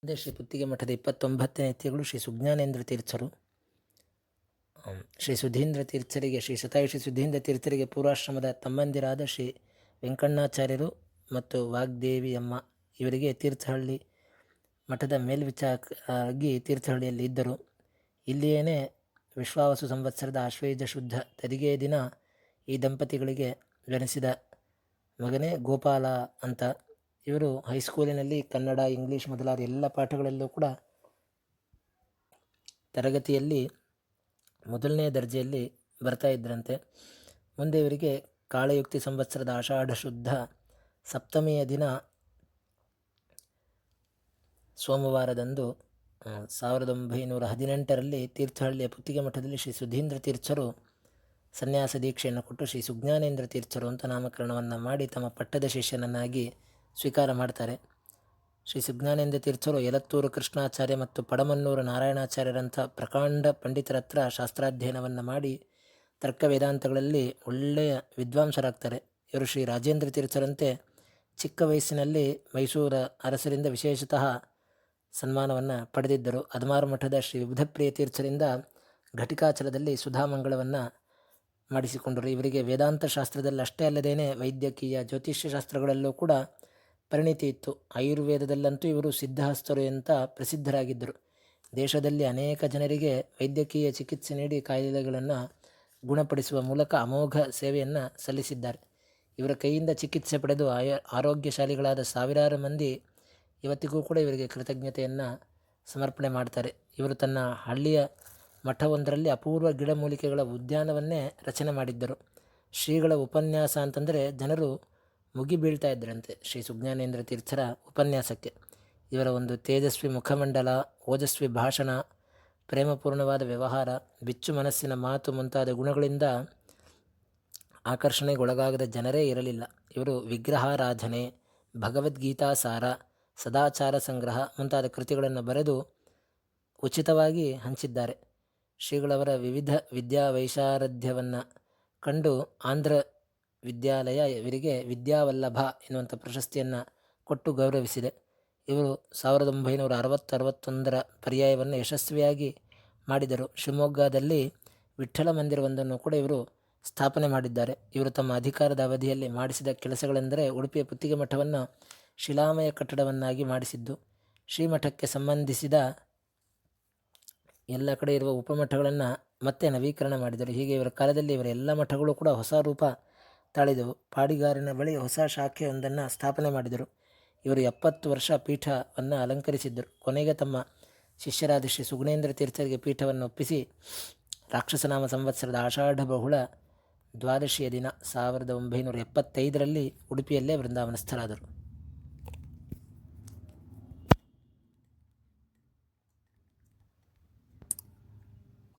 ಅದೇ ಶ್ರೀ ಪುತ್ತಿಗೆ ಮಠದ 29ನೇ ಯತಿಗಳು ಶ್ರೀ ಸುಜ್ಞಾನೇಂದ್ರ ತೀರ್ಥರು. ಶ್ರೀ ಸುಧೀಂದ್ರ ತೀರ್ಥರಿಗೆ, ಶ್ರೀ ಶತಾಯುಷಿ ಸುಧೀಂದ್ರ ತೀರ್ಥರಿಗೆ ಪೂರ್ವಾಶ್ರಮದ ತಮ್ಮಂದಿರಾದ ಶ್ರೀ ವೆಂಕಣ್ಣಾಚಾರ್ಯರು ಮತ್ತು ವಾಗ್ದೇವಿಯಮ್ಮ ಇವರಿಗೆ ತೀರ್ಥಹಳ್ಳಿ ಮಠದ ಮೇಲ್ವಿಚಾರಕರಾಗಿ ತೀರ್ಥಹಳ್ಳಿಯಲ್ಲಿ ಇದ್ದರು. ಇಲ್ಲಿಯೇ ವಿಶ್ವಾವಸು ಸಂವತ್ಸರದ ಆಶ್ವಯುಜ ಶುದ್ಧ ತೆರಿಗೆಯ ದಿನ ಈ ದಂಪತಿಗಳಿಗೆ ಜನಿಸಿದ ಮಗನೇ ಗೋಪಾಲ ಅಂತ. ಇವರು ಹೈಸ್ಕೂಲಿನಲ್ಲಿ ಕನ್ನಡ, ಇಂಗ್ಲೀಷ್ ಮೊದಲಾದ ಎಲ್ಲ ಪಾಠಗಳಲ್ಲೂ ಕೂಡ ತರಗತಿಯಲ್ಲಿ ಮೊದಲನೇ ದರ್ಜೆಯಲ್ಲಿ ಬರ್ತಾ ಇದ್ದರಂತೆ. ಮುಂದೆ ಇವರಿಗೆ ಕಾಳಯುಕ್ತಿ ಸಂವತ್ಸರದ ಆಷಾಢ ಶುದ್ಧ ಸಪ್ತಮಿಯ ದಿನ ಸೋಮವಾರದಂದು 1918ರಲ್ಲಿ ತೀರ್ಥಹಳ್ಳಿಯ ಪುತ್ತಿಗೆ ಮಠದಲ್ಲಿ ಶ್ರೀ ಸುಧೀಂದ್ರ ತೀರ್ಥರು ಸನ್ಯಾಸ ದೀಕ್ಷೆಯನ್ನು ಕೊಟ್ಟು ಶ್ರೀ ಸುಜ್ಞಾನೇಂದ್ರ ತೀರ್ಥರು ಅಂತ ನಾಮಕರಣವನ್ನು ಮಾಡಿ ತಮ್ಮ ಪಟ್ಟದ ಶಿಷ್ಯನನ್ನಾಗಿ ಸ್ವೀಕಾರ ಮಾಡ್ತಾರೆ. ಶ್ರೀ ಸುಜ್ಞಾನೇಂದ್ರ ತೀರ್ಥರು ಯಲತ್ತೂರು ಕೃಷ್ಣಾಚಾರ್ಯ ಮತ್ತು ಪಡಮನ್ನೂರು ನಾರಾಯಣಾಚಾರ್ಯರಂಥ ಪ್ರಕಾಂಡ ಪಂಡಿತರ ಹತ್ರ ಶಾಸ್ತ್ರಾಧ್ಯಯನವನ್ನು ಮಾಡಿ ತರ್ಕ ವೇದಾಂತಗಳಲ್ಲಿ ಒಳ್ಳೆಯ ವಿದ್ವಾಂಸರಾಗ್ತಾರೆ. ಇವರು ಶ್ರೀ ರಾಜೇಂದ್ರ ತೀರ್ಥರಂತೆ ಚಿಕ್ಕ ವಯಸ್ಸಿನಲ್ಲಿ ಮೈಸೂರ ಅರಸರಿಂದ ವಿಶೇಷತಃ ಸನ್ಮಾನವನ್ನು ಪಡೆದಿದ್ದರು. ಅದಮಾರು ಮಠದ ಶ್ರೀ ವಿಬುಧಪ್ರಿಯ ತೀರ್ಥರಿಂದ ಘಟಿಕಾಚಲದಲ್ಲಿ ಸುಧಾಮಂಗಳವನ್ನು ಮಾಡಿಸಿಕೊಂಡರು. ಇವರಿಗೆ ವೇದಾಂತ ಶಾಸ್ತ್ರದಲ್ಲಿ ಅಷ್ಟೇ ಅಲ್ಲದೇನೆ ವೈದ್ಯಕೀಯ, ಜ್ಯೋತಿಷ್ಯ ಶಾಸ್ತ್ರಗಳಲ್ಲೂ ಕೂಡ ಪರಿಣಿತಿ ಇತ್ತು. ಆಯುರ್ವೇದದಲ್ಲಂತೂ ಇವರು ಸಿದ್ಧಹಸ್ತರು ಅಂತ ಪ್ರಸಿದ್ಧರಾಗಿದ್ದರು. ದೇಶದಲ್ಲಿ ಅನೇಕ ಜನರಿಗೆ ವೈದ್ಯಕೀಯ ಚಿಕಿತ್ಸೆ ನೀಡಿ ಕಾಯಿಲೆಗಳನ್ನು ಗುಣಪಡಿಸುವ ಮೂಲಕ ಅಮೋಘ ಸೇವೆಯನ್ನು ಸಲ್ಲಿಸಿದ್ದಾರೆ. ಇವರ ಕೈಯಿಂದ ಚಿಕಿತ್ಸೆ ಪಡೆದು ಆರೋಗ್ಯಶಾಲಿಗಳಾದ ಸಾವಿರಾರು ಮಂದಿ ಇವತ್ತಿಗೂ ಕೂಡ ಇವರಿಗೆ ಕೃತಜ್ಞತೆಯನ್ನು ಸಮರ್ಪಣೆ ಮಾಡ್ತಾರೆ. ಇವರು ತನ್ನ ಹಳ್ಳಿಯ ಮಠವೊಂದರಲ್ಲಿ ಅಪೂರ್ವ ಗಿಡಮೂಲಿಕೆಗಳ ಉದ್ಯಾನವನ್ನೇ ರಚನೆ ಮಾಡಿದ್ದರು. ಶ್ರೀಗಳ ಉಪನ್ಯಾಸ ಅಂತಂದರೆ ಜನರು ಮುಗಿ ಬೀಳ್ತಾ ಇದ್ದರಂತೆ ಶ್ರೀ ಸುಜ್ಞಾನೇಂದ್ರ ತೀರ್ಥರ ಉಪನ್ಯಾಸಕ್ಕೆ. ಇವರ ಒಂದು ತೇಜಸ್ವಿ ಮುಖಮಂಡಲ, ಓಜಸ್ವಿ ಭಾಷಣ, ಪ್ರೇಮಪೂರ್ಣವಾದ ವ್ಯವಹಾರ, ಬಿಚ್ಚು ಮನಸ್ಸಿನ ಮಾತು ಮುಂತಾದ ಗುಣಗಳಿಂದ ಆಕರ್ಷಣೆಗೊಳಗಾಗದ ಜನರೇ ಇರಲಿಲ್ಲ. ಇವರು ವಿಗ್ರಹಾರಾಧನೆ, ಭಗವದ್ಗೀತಾ ಸಾರ, ಸದಾಚಾರ ಸಂಗ್ರಹ ಮುಂತಾದ ಕೃತಿಗಳನ್ನು ಬರೆದು ಉಚಿತವಾಗಿ ಹಂಚಿದ್ದಾರೆ. ಶ್ರೀಗಳವರ ವಿವಿಧ ವಿದ್ಯಾವೈಶಾರಧ್ಯವನ್ನು ಕಂಡು ಆಂಧ್ರ ವಿದ್ಯಾಲಯ ಇವರಿಗೆ ವಿದ್ಯಾವಲ್ಲಭ ಎನ್ನುವಂಥ ಪ್ರಶಸ್ತಿಯನ್ನು ಕೊಟ್ಟು ಗೌರವಿಸಿದೆ. ಇವರು 1960-61ರ ಪರ್ಯಾಯವನ್ನು ಯಶಸ್ವಿಯಾಗಿ ಮಾಡಿದರು. ಶಿವಮೊಗ್ಗದಲ್ಲಿ ವಿಠ್ಠಲ ಮಂದಿರವೊಂದನ್ನು ಕೂಡ ಇವರು ಸ್ಥಾಪನೆ ಮಾಡಿದ್ದಾರೆ. ಇವರು ತಮ್ಮ ಅಧಿಕಾರದ ಅವಧಿಯಲ್ಲಿ ಮಾಡಿಸಿದ ಕೆಲಸಗಳೆಂದರೆ ಉಡುಪಿಯ ಪುತ್ತಿಗೆ ಮಠವನ್ನು ಶಿಲಾಮಯ ಕಟ್ಟಡವನ್ನಾಗಿ ಮಾಡಿಸಿದ್ದು, ಶ್ರೀಮಠಕ್ಕೆ ಸಂಬಂಧಿಸಿದ ಎಲ್ಲ ಕಡೆ ಇರುವ ಉಪಮಠಗಳನ್ನು ಮತ್ತೆ ನವೀಕರಣ ಮಾಡಿದರು. ಹೀಗೆ ಇವರ ಕಾಲದಲ್ಲಿ ಇವರ ಎಲ್ಲ ಮಠಗಳು ಕೂಡ ಹೊಸ ರೂಪ ತಾಳಿದವು. ಪಾಡಿಗಾರಿನ ಬಳಿ ಹೊಸ ಶಾಖೆಯೊಂದನ್ನು ಸ್ಥಾಪನೆ ಮಾಡಿದರು. ಇವರು 70 ವರ್ಷ ಪೀಠವನ್ನು ಅಲಂಕರಿಸಿದ್ದರು. ಕೊನೆಗೆ ತಮ್ಮ ಶಿಷ್ಯರಾದ ಶ್ರೀ ಸುಗುಣೇಂದ್ರ ತೀರ್ಥರಿಗೆ ಪೀಠವನ್ನು ಒಪ್ಪಿಸಿ ರಾಕ್ಷಸನಾಮ ಸಂವತ್ಸರದ ಆಷಾಢ ಬಹುಳ ದ್ವಾದಶಿಯ ದಿನ 1975ರಲ್ಲಿ ಉಡುಪಿಯಲ್ಲೇ ವೃಂದಾವನಸ್ಥರಾದರು.